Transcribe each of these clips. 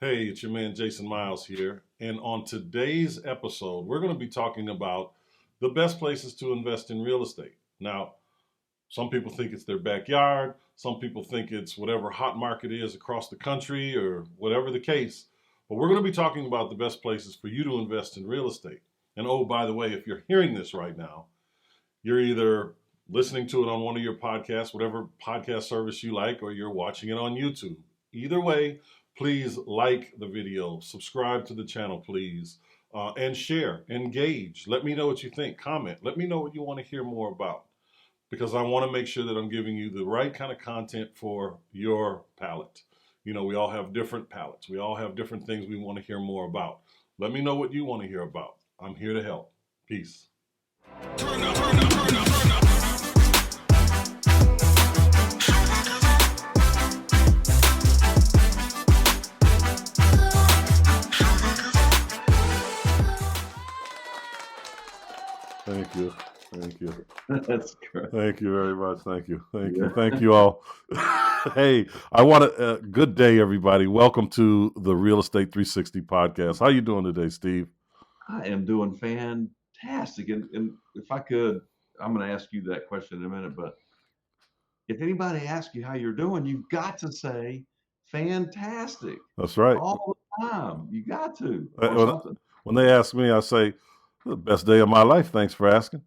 Hey, it's your man Jason Myles here. And on today's episode, we're going to be talking about the best places to invest in real estate. Now, some people think it's their backyard, some people think it's whatever hot market is across the country or whatever the case. But we're going to be talking about the best places for you to invest in real estate. And oh, by the way, if you're hearing this right now, you're either listening to it on one of your podcasts, whatever podcast service you like, or you're watching it on YouTube. Either way, please like the video, subscribe to the channel, please, and share, engage. Let me know what you think. Comment. Let me know what you want to hear more about, because I want to make sure that I'm giving you the right kind of content for your palate. You know, we all have different palates. We all have different things we want to hear more about. Let me know what you want to hear about. I'm here to help. Peace. Turn up, turn up, turn up, turn up. Thank you. Thank you. That's great. Thank you very much. Thank you. Thank Yeah. you. Thank you all. Hey, I want to, good day, everybody. Welcome to the Real Estate 360 podcast. How you doing today, Steve? I am doing fantastic. And if I could, I'm going to ask you that question in a minute, but if anybody asks you how you're doing, you've got to say fantastic That's right. all the time. You got to, Uh, or When, something. when they ask me, I say, the best day of my life. Thanks for asking.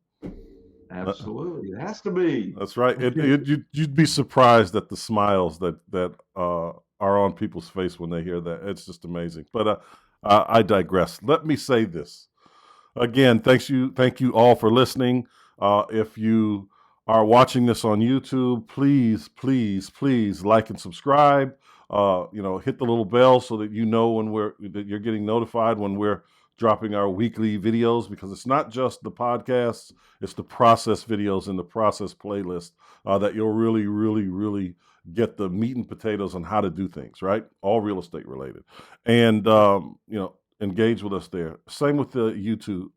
Absolutely. It has to be. That's right. You'd be surprised at the smiles that are on people's face when they hear that. It's just amazing. But I digress. Let me say this again. Thank you all for listening. If you are watching this on YouTube, please like and subscribe. Hit the little bell so that you know that you're getting notified when we're dropping our weekly videos, because it's not just the podcasts, it's the process videos and the process playlist that you'll really get the meat and potatoes on how to do things, right? All real estate related. And, engage with us there. Same with the YouTube.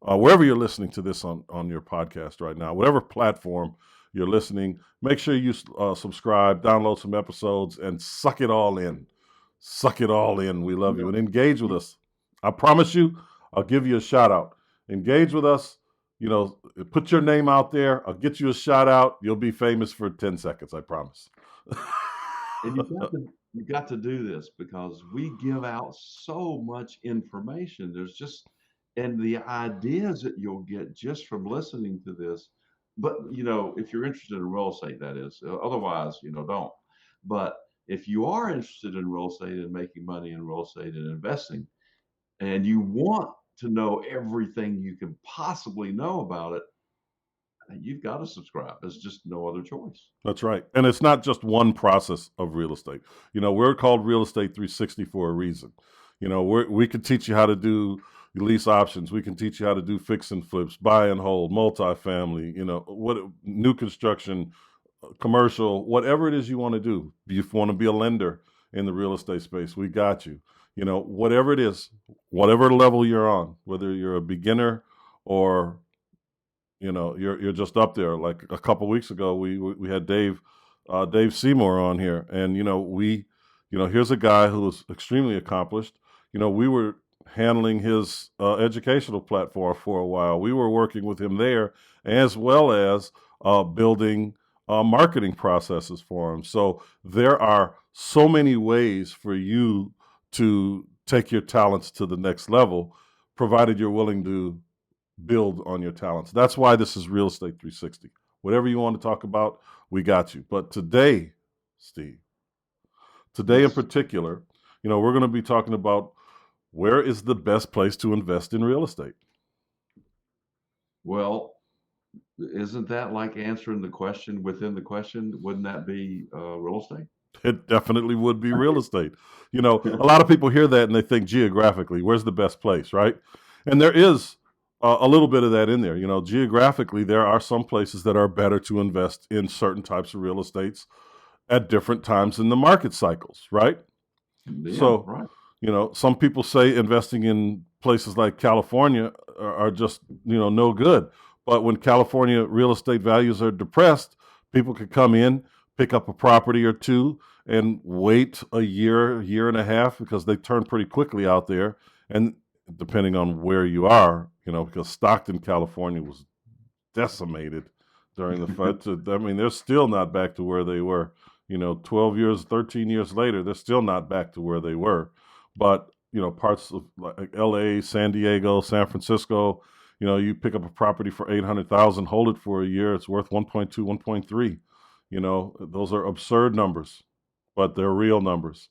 Wherever you're listening to this on your podcast right now, whatever platform you're listening, make sure you subscribe, download some episodes, and suck it all in. Suck it all in. We love you. And engage with us. I promise you, I'll give you a shout out. Engage with us. Put your name out there. I'll get you a shout out. You'll be famous for 10 seconds, I promise. And you got to do this because we give out so much information. And the ideas that you'll get just from listening to this. But, if you're interested in real estate, that is. Otherwise, don't. But if you are interested in real estate and making money in real estate and investing, and you want to know everything you can possibly know about it, you've got to subscribe. There's just no other choice. That's right. And it's not just one process of real estate. We're called Real Estate 360 for a reason. We can teach you how to do lease options. We can teach you how to do fix and flips, buy and hold, multifamily, what new construction, commercial, whatever it is you want to do. If you want to be a lender in the real estate space, we got you. Whatever it is, whatever level you're on, whether you're a beginner or you're just up there. Like a couple of weeks ago, we had Dave Seymour on here, and here's a guy who was extremely accomplished. We were handling his educational platform for a while. We were working with him there, as well as building marketing processes for him. So there are so many ways for you to take your talents to the next level, provided you're willing to build on your talents. That's why this is Real Estate 360. Whatever you want to talk about, we got you. But today, Steve, in particular, we're going to be talking about where is the best place to invest in real estate. Well, isn't that like answering the question within the question? Wouldn't that be real estate? It definitely would be real estate. A lot of people hear that and they think geographically, where's the best place, right? And there is a little bit of that in there. Geographically, there are some places that are better to invest in certain types of real estates at different times in the market cycles, right? Yeah, So, right. some people say investing in places like California are just, no good. But when California real estate values are depressed, people can come in, pick up a property or two and wait a year, year and a half, because they turn pretty quickly out there. And depending on where you are, because Stockton, California was decimated during the flood. I mean, they're still not back to where they were. 12 years, 13 years later, they're still not back to where they were. But, parts of like LA, San Diego, San Francisco, you pick up a property for 800,000, hold it for a year, it's worth 1.2, 1.3. Those are absurd numbers, but they're real numbers.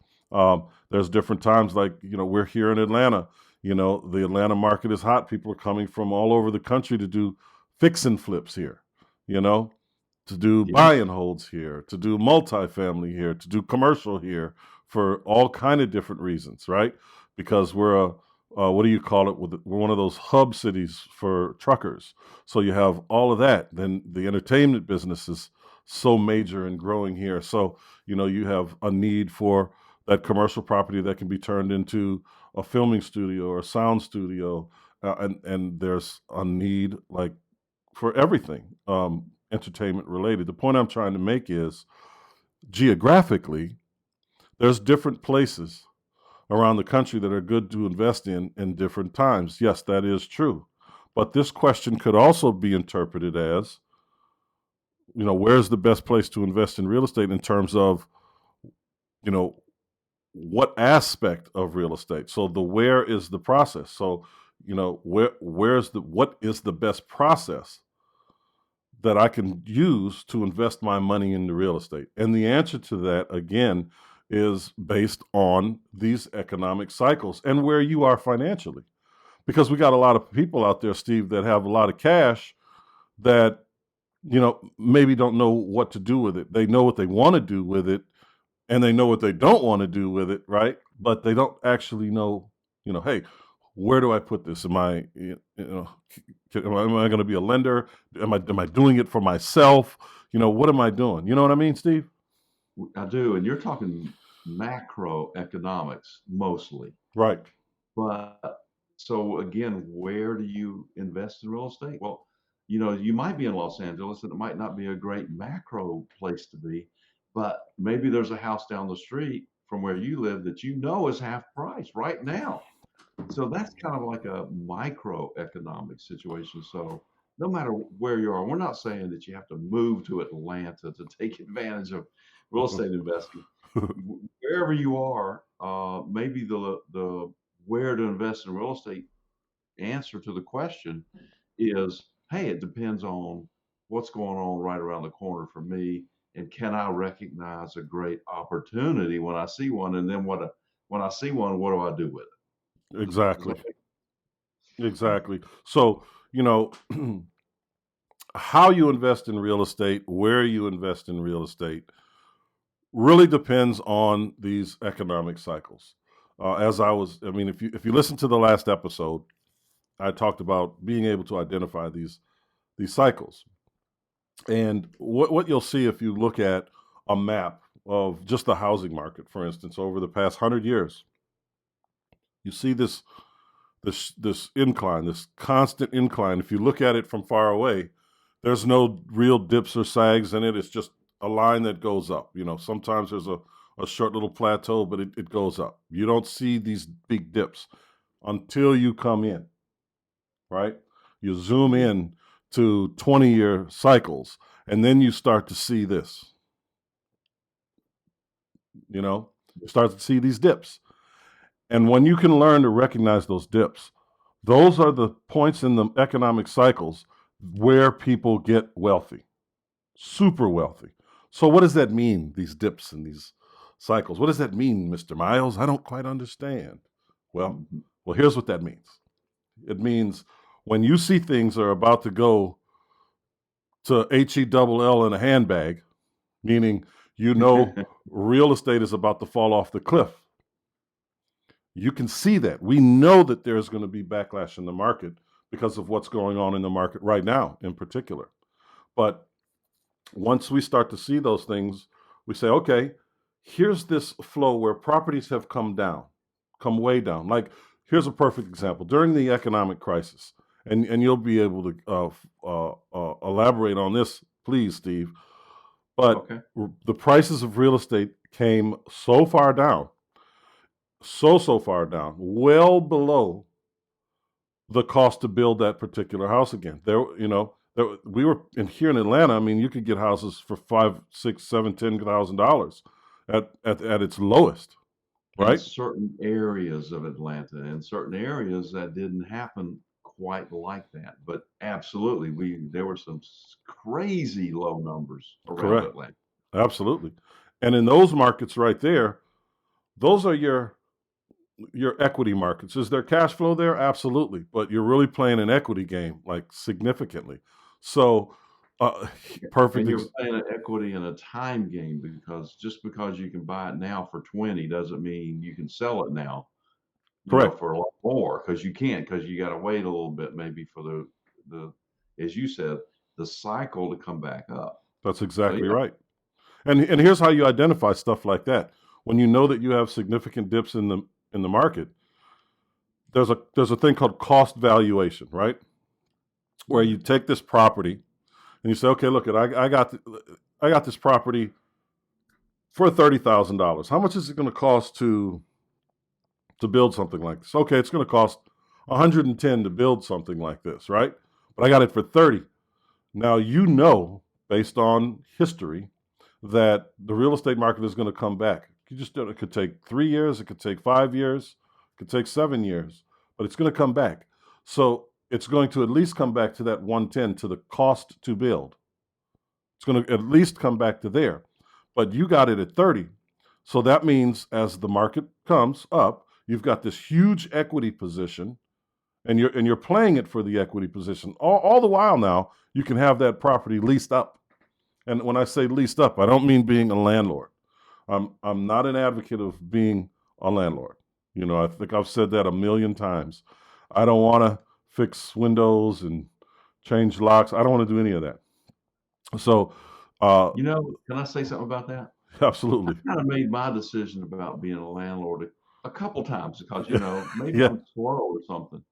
There's different times, like, we're here in Atlanta. The Atlanta market is hot. People are coming from all over the country to do fix and flips here, to do buy and holds here, to do multifamily here, to do commercial here for all kind of different reasons, right? Because we're what do you call it? We're one of those hub cities for truckers. So you have all of that. Then the entertainment business is so major and growing here. So, you have a need for that commercial property that can be turned into a filming studio or a sound studio. And there's a need like for everything entertainment related. The point I'm trying to make is geographically, there's different places around the country that are good to invest in different times. Yes, that is true. But this question could also be interpreted as, where's the best place to invest in real estate in terms of, what aspect of real estate? So the where is the process. So, what is the best process that I can use to invest my money into real estate? And the answer to that, again, is based on these economic cycles and where you are financially. Because we got a lot of people out there, Steve, that have a lot of cash that, maybe don't know what to do with it. They know what they want to do with it, and they know what they don't want to do with it, right? But they don't actually know, hey, where do I put this? Am I going to be a lender? Am I doing it for myself? What am I doing? You know what I mean, Steve? I do. And you're talking macroeconomics mostly. Right. But so again, where do you invest in real estate? Well, you might be in Los Angeles and it might not be a great macro place to be, but maybe there's a house down the street from where you live that is half price right now. So that's kind of like a microeconomic situation. So no matter where you are, we're not saying that you have to move to Atlanta to take advantage of real estate investing. Wherever you are, maybe the where to invest in real estate answer to the question is, hey, it depends on what's going on right around the corner for me, and can I recognize a great opportunity when I see one, and then when I see one, what do I do with it? Exactly. Exactly. So, how you invest in real estate, where you invest in real estate, really depends on these economic cycles. If you listen to the last episode, I talked about being able to identify these cycles. And what you'll see if you look at a map of just the housing market, for instance, over the past 100 years, you see this incline, this constant incline. If you look at it from far away, there's no real dips or sags in it. It's just a line that goes up. Sometimes there's a short little plateau, but it goes up. You don't see these big dips until you come in, right? You zoom in to 20-year cycles, and then you start to see this. You start to see these dips. And when you can learn to recognize those dips, those are the points in the economic cycles where people get wealthy, super wealthy. So what does that mean, these dips and these cycles? What does that mean, Mr. Myles? I don't quite understand. Well, here's what that means. It means when you see things are about to go to HELL in a handbag, meaning real estate is about to fall off the cliff. You can see that. We know that there's going to be backlash in the market because of what's going on in the market right now in particular. But once we start to see those things, we say, okay, here's this flow where properties have come way down. Like, here's a perfect example. During the economic crisis, and you'll be able to elaborate on this, please, Steve. But Okay. the prices of real estate came so far down, so far down, well below the cost to build that particular house again. We were here in Atlanta. I mean, you could get houses for $5, $6, $7, $10,000 at its lowest, In right? certain areas of Atlanta, in certain areas that didn't happen quite like that. But absolutely, there were some crazy low numbers around Correct. Atlanta. Absolutely. And in those markets right there, those are your equity markets. Is there cash flow there? Absolutely. But you're really playing an equity game, like significantly. So, uh, perfect. And you're playing an equity and a time game, because just because you can buy it now for 20 doesn't mean you can sell it now, Correct. for a lot more, because you can't, because you got to wait a little bit maybe for the as you said, the cycle to come back up. That's So exactly yeah, right. And here's how you identify stuff like that. When you know that you have significant dips in the market, there's a thing called cost valuation, right? Where you take this property and you say, okay, look, I got this property for $30,000. How much is it going to cost to build something like this? Okay, it's going to cost 110 to build something like this, right? But I got it for 30. Now based on history, that the real estate market is going to come back. It could take 3 years, it could take 5 years, it could take 7 years, but it's going to come back. So it's going to at least come back to that 110, to the cost to build. It's going to at least come back to there. But you got it at 30. So that means as the market comes up, you've got this huge equity position, and you're playing it for the equity position. All the while now, you can have that property leased up. And when I say leased up, I don't mean being a landlord. I'm not an advocate of being a landlord. I think I've said that a million times. I don't want to fix windows and change locks. I don't want to do any of that. So, can I say something about that? I absolutely. kind of made my decision about being a landlord a couple times, because maybe Yeah. I'm slow or something.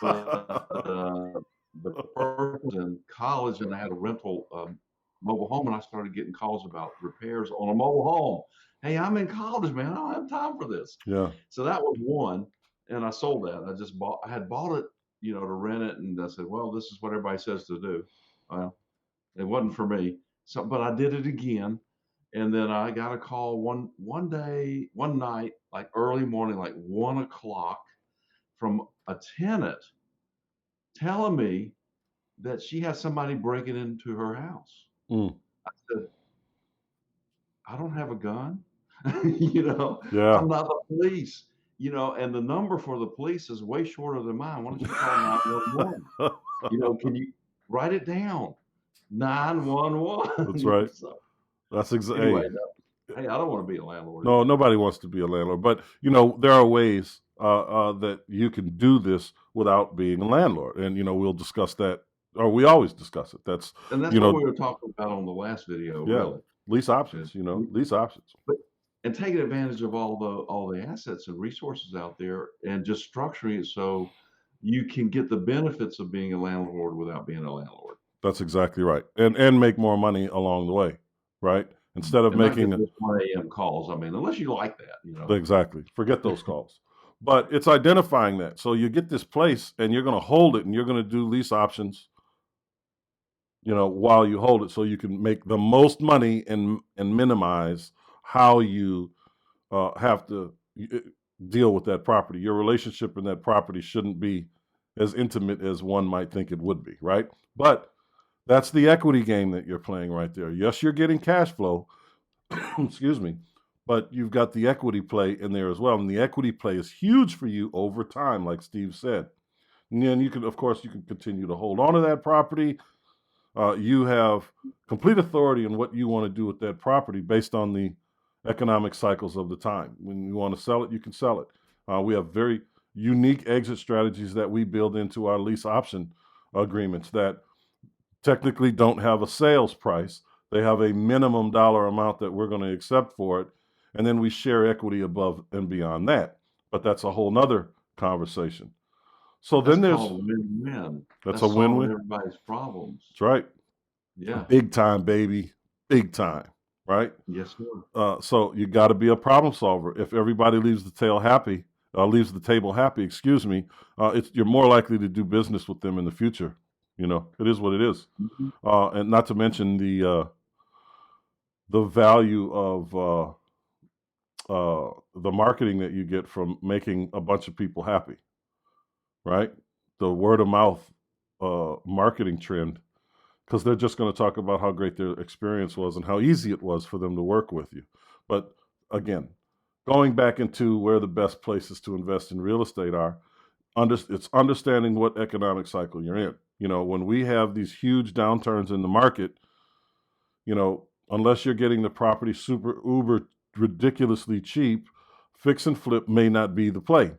But the first was in college, and I had a rental mobile home, and I started getting calls about repairs on a mobile home. Hey, I'm in college, man. I don't have time for this. Yeah. So that was one, and I sold that. I had bought it, to rent it, and I said, well, this is what everybody says to do. Well, it wasn't for me. So, but I did it again, and then I got a call one night, like early morning, like 1 o'clock, from a tenant telling me that she has somebody breaking into her house. Mm. I said, I don't have a gun. you know, Yeah. I'm not the police. And the number for the police is way shorter than mine. Why don't you call 911? Can you write it down? That's 911. right. So That's exactly. anyway, hey, I don't want to be a landlord No, either. nobody wants to be a landlord, but there are ways that you can do this without being a landlord, and we'll discuss that, or we always discuss it. That's And that's you what know, we were talking about on the last video, yeah, really. lease options. Is we, Lease options. but and taking advantage of all the assets and resources out there, and just structuring it so you can get the benefits of being a landlord without being a landlord, That's exactly right, and make more money along the way, right? Instead of and not get making those 1 a.m. calls. I mean, unless you like that. exactly, forget those calls. But it's identifying that. So you get this place, and you're going to hold it, and you're going to do lease options, while you hold it, so you can make the most money and minimize how you have to deal with that property. Your relationship in that property shouldn't be as intimate as one might think it would be, right? But that's the equity game that you're playing right there. Yes, you're getting cash flow, excuse me, but you've got the equity play in there as well. And the equity play is huge for you over time, like Steve said. And then you can continue to hold on to that property. You have complete authority in what you want to do with that property based on the economic cycles of the time. When you want to sell it, you can sell it. We have very unique exit strategies that we build into our lease option agreements that technically don't have a sales price. They have a minimum dollar amount that we're going to accept for it. And then we share equity above and beyond that. But that's a whole nother conversation. So That's then there's called a win-win. that's a That's solving win-win. everybody's problems. That's right. Yeah. Big time, baby. big time, right? Yes, sir. So you got to be a problem solver. If everybody leaves the leaves the table happy, excuse me, you're more likely to do business with them in the future. It is what it is. Mhm. And not to mention the value of the marketing that you get from making a bunch of people happy, right? The word of mouth marketing trend, because they're just going to talk about how great their experience was and how easy it was for them to work with you. But again, going back into where the best places to invest in real estate are, it's understanding what economic cycle you're in. When we have these huge downturns in the market, unless you're getting the property super uber ridiculously cheap, fix and flip may not be the play.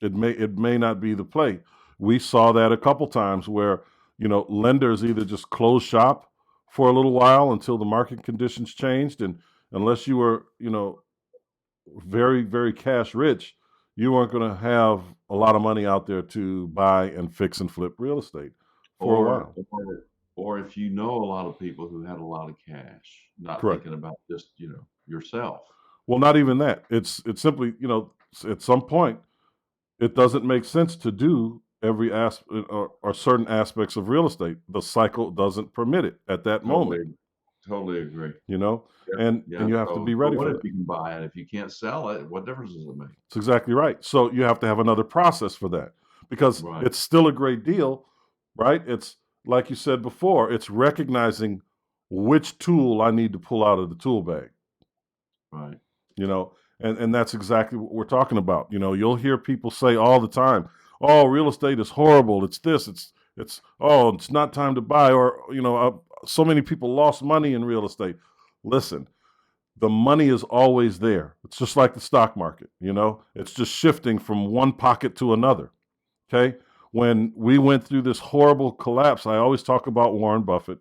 It may not be the play. We saw that a couple times where lenders either just closed shop for a little while until the market conditions changed, and unless you were very very cash rich, you weren't going to have a lot of money out there to buy and fix and flip real estate for a Or, while. or, or if you know a lot of people who had a lot of cash, not Correct. thinking about just, yourself. Well, not even that. It's simply at some point it doesn't make sense to do every aspect or certain aspects of real estate. The cycle doesn't permit it at that moment, Totally, totally agree. you know, Yeah, and yeah. you have to So, be so ready what for if that. you can buy it? If you can't sell it, what difference does it make? It's exactly right. So you have to have another process for that because Right, it's still a great deal, right? It's like you said before, it's recognizing which tool I need to pull out of the tool bag, right. you know, and that's exactly what we're talking about. You'll hear people say all the time, "Oh, real estate is horrible. It's this. It's not time to buy." Or so many people lost money in real estate. Listen, the money is always there. It's just like the stock market. It's just shifting from one pocket to another. Okay. When we went through this horrible collapse, I always talk about Warren Buffett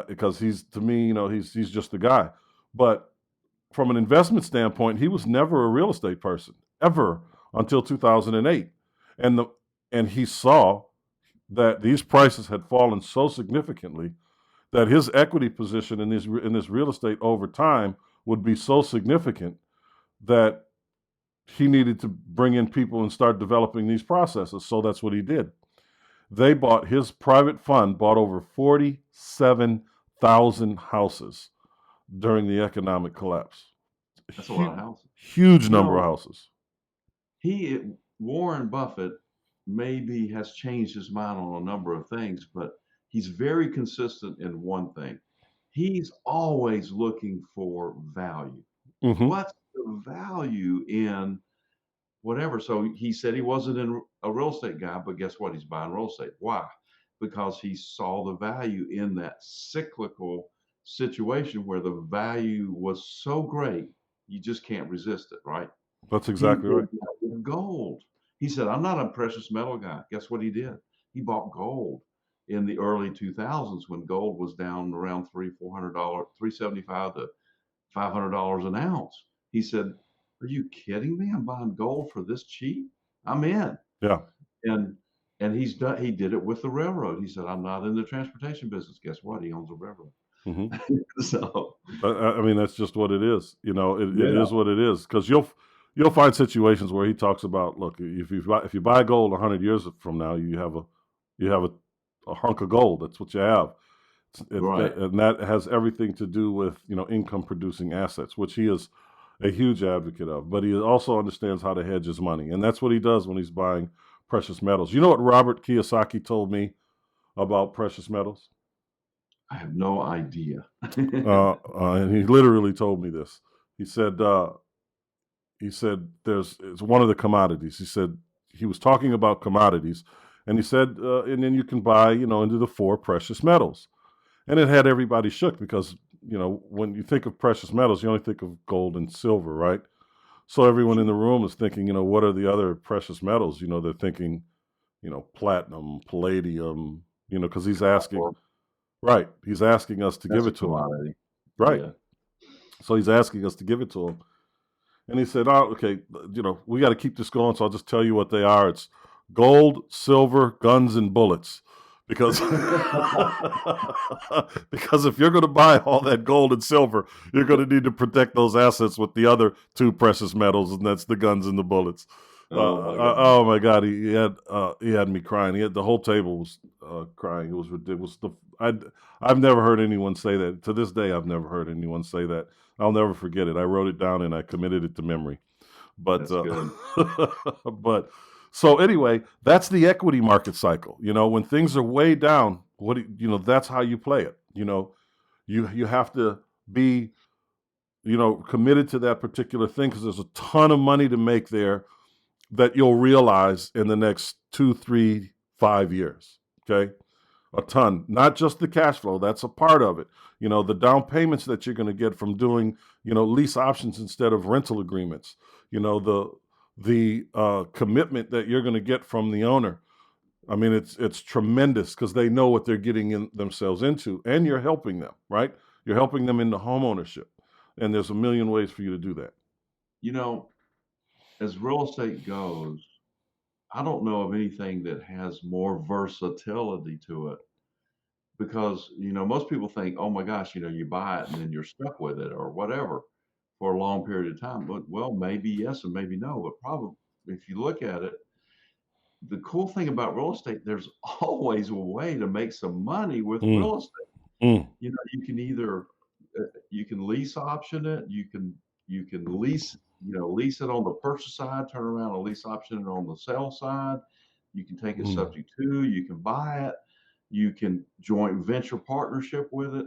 because he's to me, he's just the guy. But from an investment standpoint, he was never a real estate person ever until 2008, and he saw that these prices had fallen so significantly that his equity position in this real estate over time would be so significant that he needed to bring in people and start developing these processes. So that's what he did. His private fund bought over 47,000 houses during the economic collapse. That's a lot of houses. Huge You number of know, houses. he Warren Buffett maybe has changed his mind on a number of things, but he's very consistent in one thing. He's always looking for value. Hmm. What's the value in whatever? So he said he wasn't a real estate guy, but guess what? He's buying real estate. Why? Because he saw the value in that cyclical situation where the value was so great, you just can't resist it, right? That's He exactly right. did that with gold. He said, I'm not a precious metal guy. Guess what he did? He bought gold in the early 2000s when gold was down around $300, $400, 375 to $500 an ounce. He said, are you kidding me? I'm buying gold for this cheap. I'm in. Yeah. And he did it with the railroad. He said, I'm not in the transportation business. Guess what? He owns a railroad. Hmm. So I mean, that's just what it is. It yeah, is what it is because you'll find situations where he talks about, look, if you buy gold 100 years from now, you have a hunk of gold. That's what you have. right. And that has everything to do with income producing assets, which he is a huge advocate of. But he also understands how to hedge his money, and that's what he does when he's buying precious metals. You know what Robert Kiyosaki told me about precious metals? I have no idea. And he literally told me this. He said it's one of the commodities. He said he was talking about commodities, and he said, and then you can buy into the four precious metals. And it had everybody shook because, when you think of precious metals, you only think of gold and silver, right? So everyone in the room is thinking, what are the other precious metals? They're thinking, platinum, palladium, because he's asking, Or right? He's asking us to give that's a it to him, commodity. right? Yeah. So he's asking us to give it to him. And he said, oh, okay, we got to keep this going. So I'll just tell you what they are. It's gold, silver, guns, and bullets. because because if you're going to buy all that gold and silver, you're going to need to protect those assets with the other two precious metals, and that's the guns and the bullets. Oh my God, he had me crying. The whole table was crying. It was ridiculous. I've never heard anyone say that. To this day, I've never heard anyone say that. I'll never forget it. I wrote it down and I committed it to memory. But That's good. but so anyway, that's the equity market cycle. When things are way down, that's how you play it. You have to be committed to that particular thing, because there's a ton of money to make there that you'll realize in the next 2, 3, 5 years. Okay. A ton, not just the cash flow. That's a part of it. The down payments that you're going to get from doing, lease options instead of rental agreements. The commitment that you're going to get from the owner. I mean, it's tremendous, because they know what they're getting themselves into, and you're helping them, right? You're helping them into home ownership, and there's a million ways for you to do that. As real estate goes, I don't know of anything that has more versatility to it, because, most people think, oh my gosh, you buy it and then you're stuck with it or whatever for a long period of time. But, well, maybe yes and maybe no. But probably, if you look at it, the cool thing about real estate, there's always a way to make some money with real estate. You can either you can lease option it, you can lease lease it on the purchase side, turn around and lease option it on the sell side. You can take it subject to, you can buy it, you can joint venture partnership with it,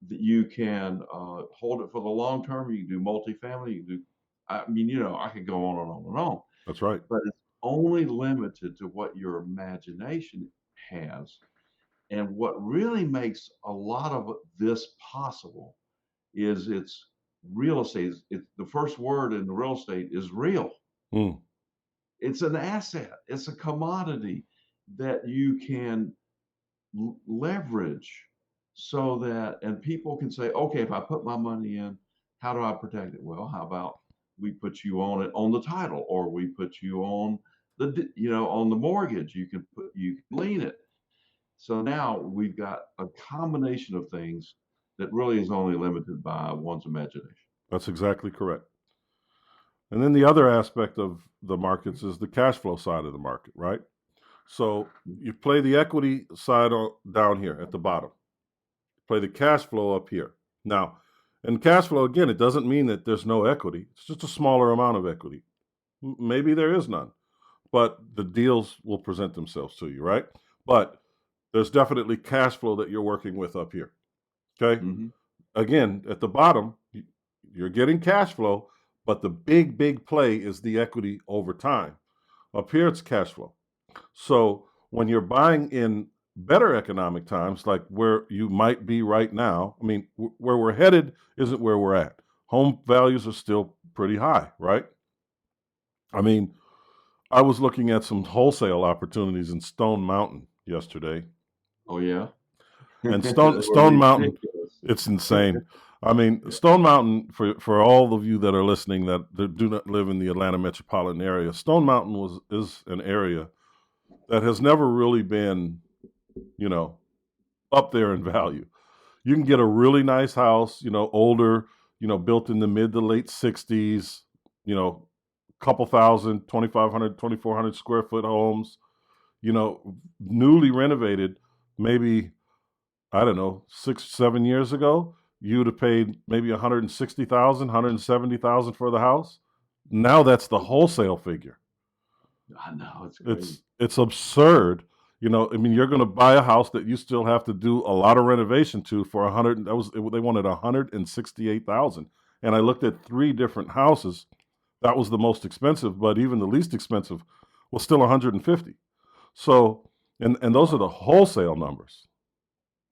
you can hold it for the long term, you can do multifamily, you can do, I could go on and on and on. That's right. But it's only limited to what your imagination has. And what really makes a lot of this possible is it's real estate. It's the first word in the real estate is real. It's an asset. It's a commodity that you can leverage, so that, and people can say, okay, if I put my money in, how do I protect it? Well, how about we put you on it on the title, or we put you on on the mortgage. You can lien it. So now we've got a combination of things that really is only limited by one's imagination. That's exactly correct. And then the other aspect of the markets is the cash flow side of the market, right? So you play the equity side down here at the bottom. Play the cash flow up here. Now, and cash flow, again, it doesn't mean that there's no equity. It's just a smaller amount of equity. Maybe there is none, but the deals will present themselves to you, right? But there's definitely cash flow that you're working with up here. Okay. Again, at the bottom, you're getting cash flow, but the big play is the equity over time. Up here, it's cash flow. So when you're buying in better economic times, like where you might be right now, I mean, where we're headed isn't where we're at. Home values are still pretty high, right? I mean, I was looking at some wholesale opportunities in Stone Mountain yesterday. Oh, yeah? And Stone Mountain, it's insane. I mean, Stone Mountain, for all of you that are listening that do not live in the Atlanta metropolitan area, Stone Mountain is an area that has never really been, up there in value. You can get a really nice house, older, built in the mid to late 60s, couple thousand, 2,500, 2,400 square foot homes, newly renovated, maybe, I don't know, 6, 7 years ago, you would have paid maybe $160,000, $170,000 for the house. Now that's the wholesale figure. I know, it's crazy. It's absurd. I mean, you're going to buy a house that you still have to do a lot of renovation to for they wanted $168,000. And I looked at 3 different houses. That was the most expensive, but even the least expensive was still $150,000. So, and those are the wholesale numbers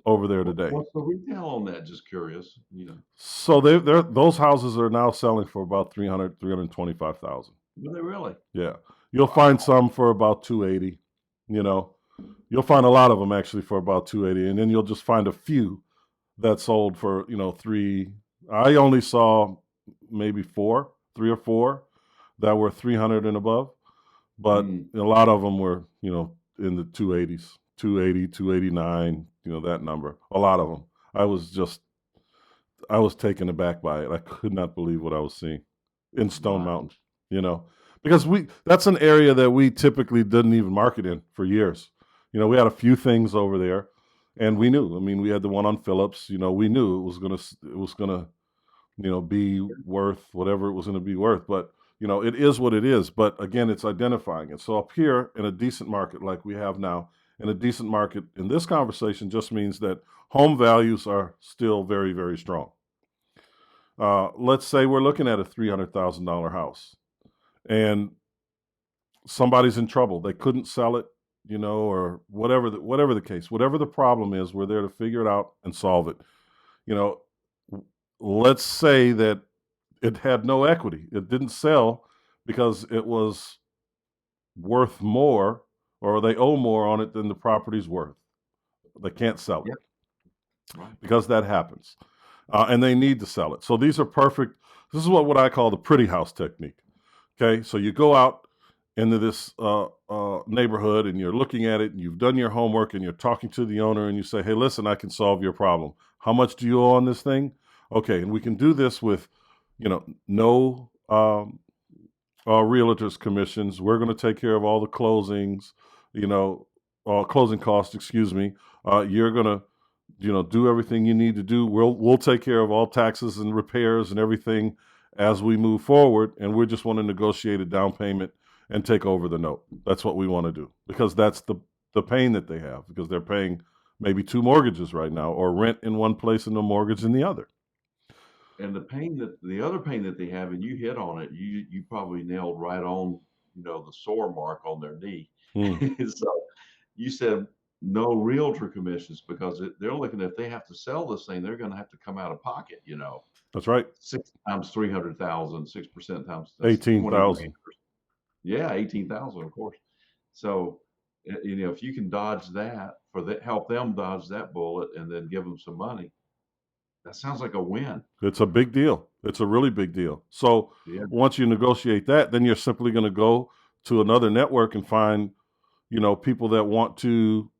over there today. What's the retail on that? Just curious. So those houses are now selling for about $300,000, $325,000. Are they really? Yeah. You'll find some for about $280,000. You'll find a lot of them actually for about $280,000, and then you'll just find a few that sold for $300,000. I only saw maybe 3 or 4 that were $300,000 and above, but a lot of them were in the $280,000s, 280, 289, that number. A lot of them. I was taken aback by it. I could not believe what I was seeing in Stone Wow. Mountain, because that's an area that we typically didn't even market in for years. We had a few things over there and we knew, we had the one on Phillips, we knew it was gonna, be worth whatever it was going to be worth, but it is what it is. But again, it's identifying it. So up here in a decent market like we have now, in a decent market in this conversation just means that home values are still very, very strong. Let's say we're looking at a $300,000 house and somebody's in trouble. They couldn't sell it, or whatever the case, whatever the problem is, we're there to figure it out and solve it. Let's say that it had no equity. It didn't sell because it was worth more, or they owe more on it than the property's worth. They can't sell it. Yep. Right. Because that happens. And they need to sell it. So these are perfect. This is what I call the pretty house technique. Okay, so you go out into this neighborhood and you're looking at it and you've done your homework and you're talking to the owner and you say, hey, listen, I can solve your problem. How much do you owe on this thing? Okay, and we can do this with, no realtors commissions. We're going to take care of all the closings, closing costs, excuse me. You're going to, do everything you need to do. We'll take care of all taxes and repairs and everything as we move forward. And we just want to negotiate a down payment and take over the note. That's what we want to do, because that's the pain that they have, because they're paying maybe 2 mortgages right now, or rent in one place and a mortgage in the other. And the other pain that they have, and you hit on it, you probably nailed right on, the sore mark on their knee. So you said no realtor commissions, because they're looking, if they have to sell this thing, they're going to have to come out of pocket, That's right. 6 times 300,000, 6% times 18,000. Yeah, 18,000, of course. So, if you can dodge that, help them dodge that bullet and then give them some money, that sounds like a win. It's a big deal. It's a really big deal. So once you negotiate that, then you're simply going to go to another network and find, people that want to,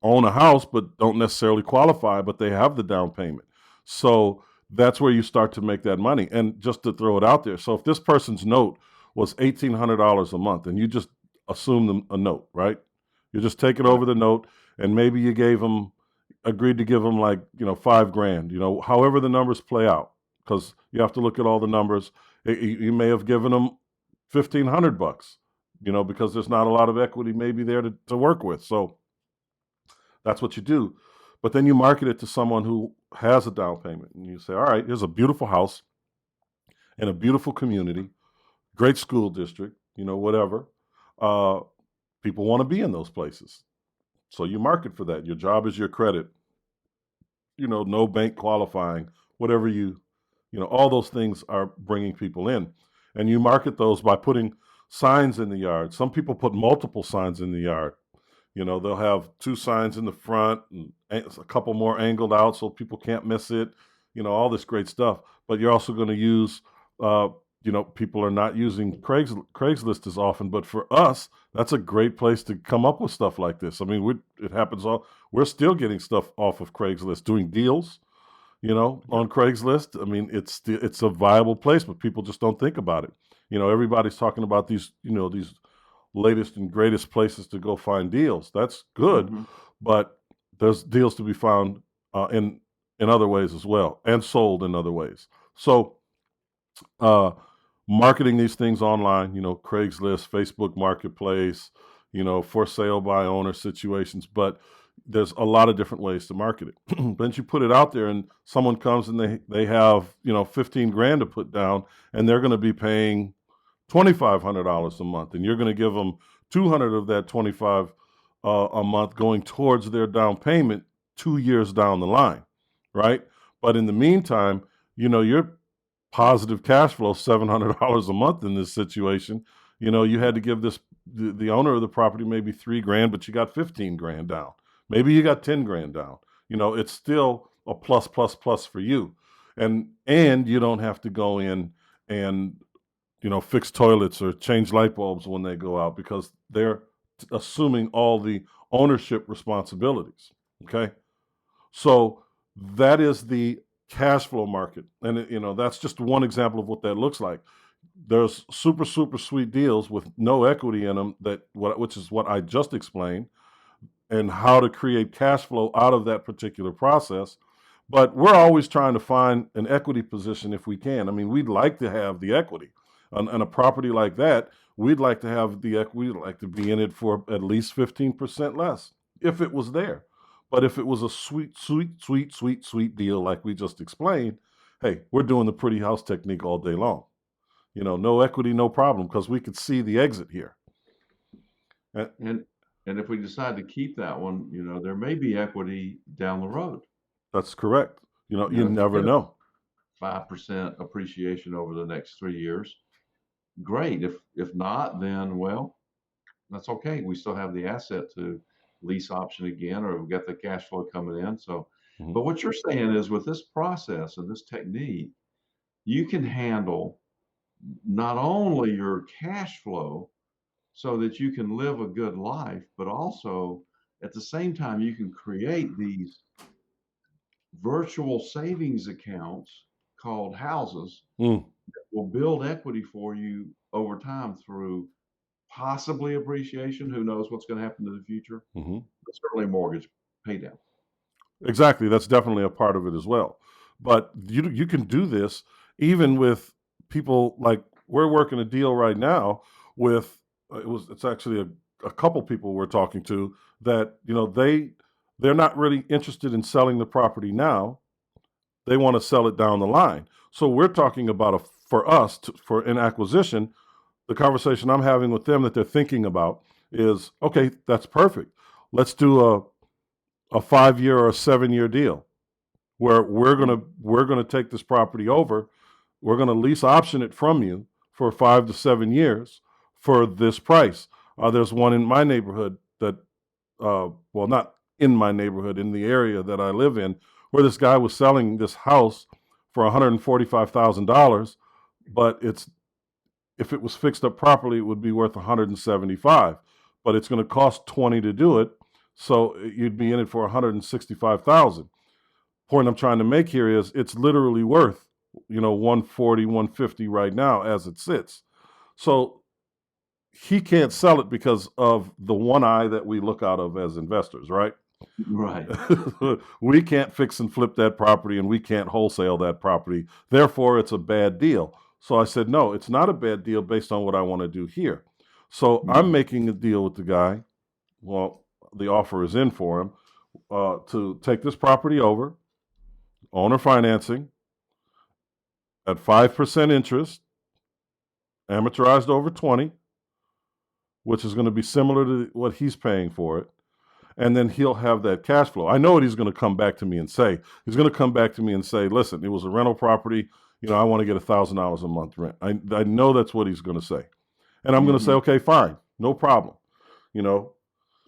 own a house but don't necessarily qualify, but they have the down payment. So that's where you start to make that money. And just to throw it out there, so if this person's note was $1,800 a month, and you just assume them a note, right? You're just taking over the note, and maybe you agreed to give them like, $5,000, however the numbers play out, because you have to look at all the numbers. You may have given them $1,500, because there's not a lot of equity maybe there to work with. So that's what you do. But then you market it to someone who has a down payment, and you say, all right, here's a beautiful house in a beautiful community, great school district, whatever. People want to be in those places. So you market for that. Your job is your credit, no bank qualifying, whatever all those things are bringing people in. And you market those by putting signs in the yard. Some people put multiple signs in the yard. They'll have 2 signs in the front and a couple more angled out so people can't miss it, all this great stuff. But you're also going to use, people are not using Craigslist as often, but for us, that's a great place to come up with stuff like this. It happens we're still getting stuff off of Craigslist, doing deals, on Craigslist. It's a viable place, but people just don't think about it. Everybody's talking about these latest and greatest places to go find deals. That's good, but there's deals to be found in other ways as well, and sold in other ways. So marketing these things online, Craigslist, Facebook Marketplace, for sale by owner situations, but there's a lot of different ways to market it. But you put it out there and someone comes and they have, $15,000 to put down, and they're going to be paying $2,500 a month, and you're going to give them $200 of that $25 a month going towards their down payment 2 years down the line, right? But in the meantime, you're positive cash flow, $700 a month in this situation. You had to give the owner of the property maybe $3,000, but you got $15,000 down. Maybe you got $10,000 down. It's still a plus for you, and you don't have to go in and fix toilets or change light bulbs when they go out, because they're assuming all the ownership responsibilities. Okay. So that is the cash flow market. And, that's just one example of what that looks like. There's super, super sweet deals with no equity in them which is what I just explained, and how to create cash flow out of that particular process. But we're always trying to find an equity position if we can. I mean, we'd like to have the equity on a property like that. We'd like to have the equity, we'd like to be in it for at least 15% less if it was there. But if it was a sweet, sweet, sweet, sweet, sweet deal like we just explained, hey, we're doing the pretty house technique all day long. No equity, no problem, because we could see the exit here. And if we decide to keep that one, there may be equity down the road. That's correct. You if you never get know. 5% appreciation over the next 3 years, great. If not, then well, that's okay. We still have the asset to lease option again, or we've got the cash flow coming in. So, but what you're saying is, with this process and this technique, you can handle not only your cash flow so that you can live a good life, but also at the same time, you can create these virtual savings accounts called houses that will build equity for you over time through possibly appreciation. Who knows what's going to happen in the future? But certainly mortgage pay down. Exactly. That's definitely a part of it as well. But you can do this even with people. Like, we're working a deal right now with, it's actually a couple people we're talking to that, they're not really interested in selling the property now. They want to sell it down the line. So we're talking about for an acquisition. The conversation I'm having with them that they're thinking about is, okay, that's perfect. Let's do a 5-year or a 7-year deal where we're gonna take this property over. We're gonna lease option it from you for 5 to 7 years for this price. There's one in my neighborhood that, well, not in my neighborhood, in the area that I live in, where this guy was selling this house for $145,000, but if it was fixed up properly, it would be worth $175,000, but it's going to cost $20,000 to do it, so you'd be in it for $165,000. Point I'm trying to make here is it's literally worth, $140,000, $150,000 right now as it sits. So he can't sell it because of the one eye that we look out of as investors, right? Right. We can't fix and flip that property, and we can't wholesale that property. Therefore, it's a bad deal. So I said, no, it's not a bad deal based on what I want to do here. So I'm making a deal with the guy. Well, the offer is in for him to take this property over, owner financing at 5% interest, amortized over 20, which is going to be similar to what he's paying for it. And then he'll have that cash flow. I know what he's going to come back to me and say. He's going to come back to me and say, listen, it was a rental property. I want to get $1,000 a month rent. I know that's what he's going to say. And I'm going to say, okay, fine, no problem.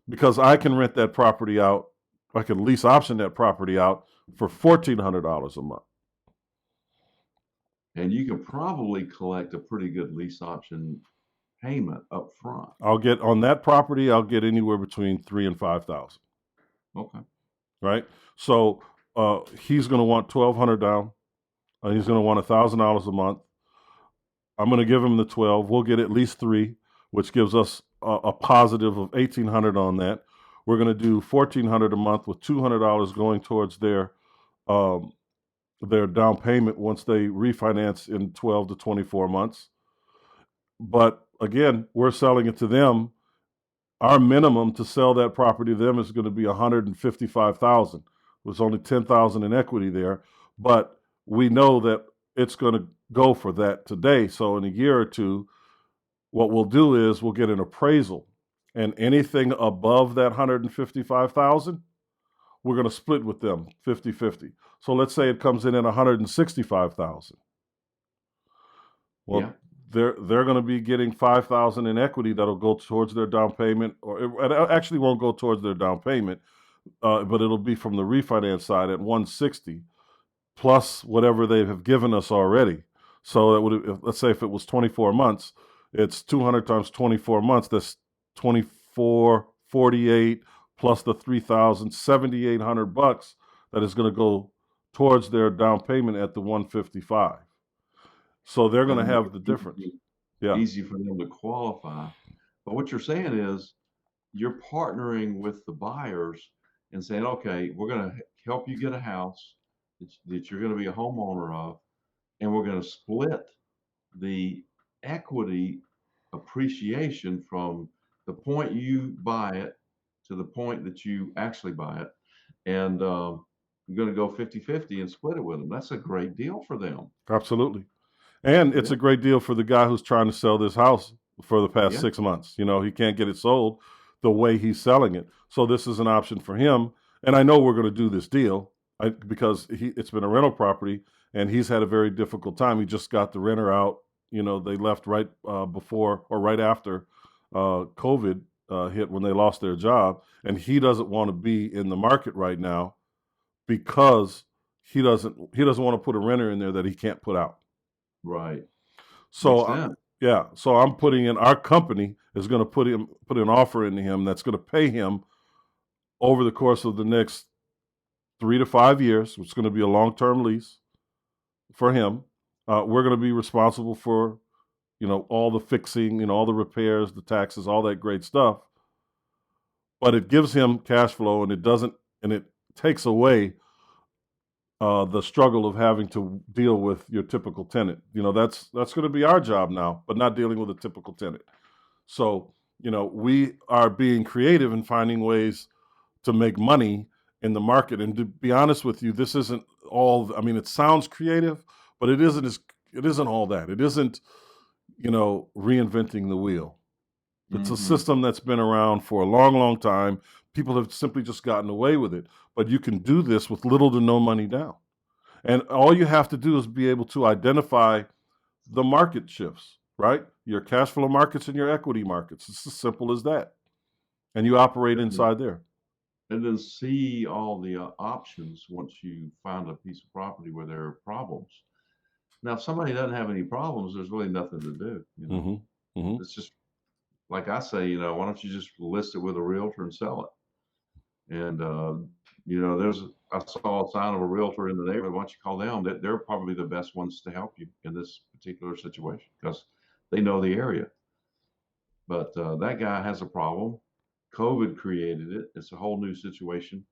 Because I can rent that property out. I can lease option that property out for $1,400 a month. And you can probably collect a pretty good lease option payment up front. I'll get on that property, I'll get anywhere between $3,000 and $5,000. Okay. Right? So he's going to want $1,200 down. He's going to want $1,000 a month. I'm going to give him the 12. We'll get at least 3, which gives us a positive of $1,800 on that. We're going to do $1,400 a month with $200 going towards their down payment once they refinance in 12 to 24 months. But again, we're selling it to them. Our minimum to sell that property to them is going to be $155,000. There's only $10,000 in equity there, but we know that it's going to go for that today. So in a year or two, what we'll do is we'll get an appraisal, and anything above that $155,000, we're going to split with them 50-50. So let's say it comes in at $165,000. Well, they're going to be getting $5,000 in equity that'll go towards their down payment, or it actually won't go towards their down payment, but it'll be from the refinance side at $160,000 plus whatever they have given us already. So that would, let's say if it was 24 months, it's 200 times 24 months. That's $24,000 $448 plus the $3,000, $7,800 that is going to go towards their down payment at the 155. So they're going That to makes have the it difference. Yeah, easy for them to qualify. But what you're saying is you're partnering with the buyers and saying, okay, we're going to help you get a house that you're going to be a homeowner of, and we're going to split the equity appreciation from the point you buy it to the point that you actually buy it. And you're going to go 50-50 and split it with them. That's a great deal for them. absolutely. And it's Yeah. a great deal for the guy who's trying to sell this house for the past Yeah. 6 months. He can't get it sold the way he's selling it. So this is an option for him. And I know we're going to do this deal because it's been a rental property and he's had a very difficult time. He just got the renter out. They left right before or right after COVID hit when they lost their job. And he doesn't want to be in the market right now because he doesn't want to put a renter in there that he can't put out. Right. So Makes sense. yeah, so I'm putting in our company is going to put an offer into him that's going to pay him over the course of the next 3 to 5 years, which is going to be a long-term lease for him. We're going to be responsible for all the fixing, all the repairs, the taxes, all that great stuff. But it gives him cash flow, and it takes away the struggle of having to deal with your typical tenant. That's going to be our job now, but not dealing with a typical tenant. So, we are being creative and finding ways to make money in the market. And to be honest with you, this isn't all, it sounds creative, but it isn't all that. It isn't, reinventing the wheel. It's a system that's been around for a long, long time. People have simply just gotten away with it. But you can do this with little to no money down. And all you have to do is be able to identify the market shifts, right? Your cash flow markets and your equity markets. It's as simple as that. And you operate inside there. And then see all the options once you find a piece of property where there are problems. Now, if somebody doesn't have any problems, there's really nothing to do. It's just like I say, why don't you just list it with a realtor and sell it? And I saw a sign of a realtor in the neighborhood. Why don't you call them? They're probably the best ones to help you in this particular situation because they know the area. But that guy has a problem. COVID created it. It's a whole new situation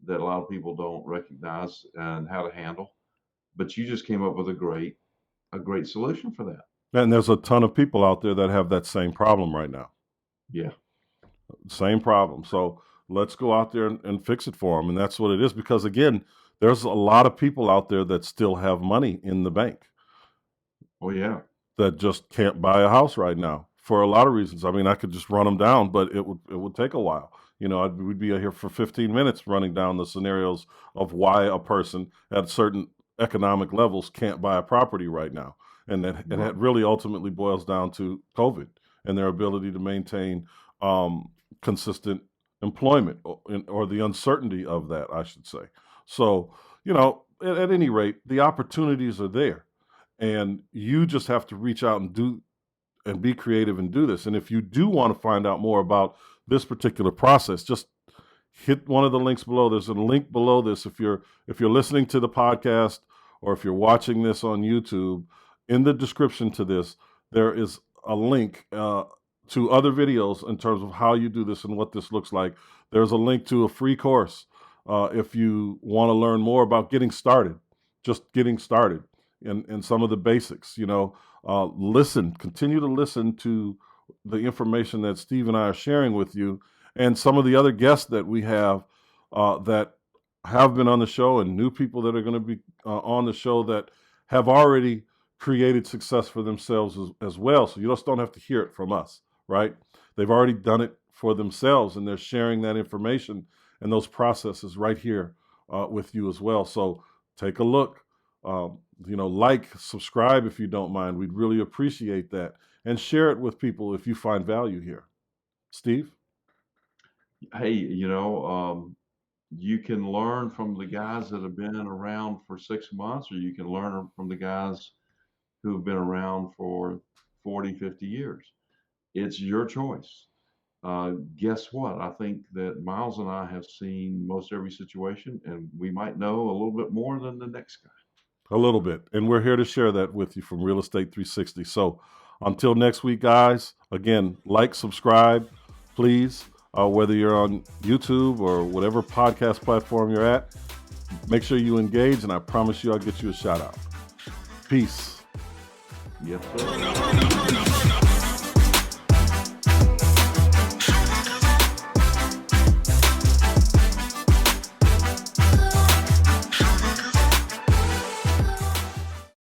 that a lot of people don't recognize and how to handle. But you just came up with a great solution for that. And there's a ton of people out there that have that same problem right now. Yeah. Same problem. So let's go out there and fix it for them. And that's what it is. Because again, there's a lot of people out there that still have money in the bank. Oh, yeah. That just can't buy a house right now for a lot of reasons. I could just run them down, but it would take a while. We'd be here for 15 minutes running down the scenarios of why a person at certain economic levels can't buy a property right now. And that really ultimately boils down to COVID and their ability to maintain consistent employment or the uncertainty of that, I should say. So, at any rate, the opportunities are there. And you just have to reach out and be creative and do this. And if you do want to find out more about this particular process, just hit one of the links below. There's a link below this. If you're listening to the podcast or if you're watching this on YouTube, in the description to this, there is a link to other videos in terms of how you do this and what this looks like. There's a link to a free course if you want to learn more about getting started, just getting started. And some of the basics, continue to listen to the information that Steve and I are sharing with you and some of the other guests that we have that have been on the show and new people that are going to be on the show that have already created success for themselves as well. So you just don't have to hear it from us, right? They've already done it for themselves and they're sharing that information and those processes right here with you as well. So take a look. Like, subscribe if you don't mind. We'd really appreciate that. And share it with people if you find value here. Steve? Hey, you can learn from the guys that have been around for 6 months, or you can learn from the guys who've been around for 40, 50 years. It's your choice. guess what? I think that Myles and I have seen most every situation, and we might know a little bit more than the next guy. A little bit. And we're here to share that with you from Real Estate 360. So until next week, guys, again, like, subscribe, please, whether you're on YouTube or whatever podcast platform you're at. Make sure you engage, and I promise you I'll get you a shout out. Peace. Yes, sir.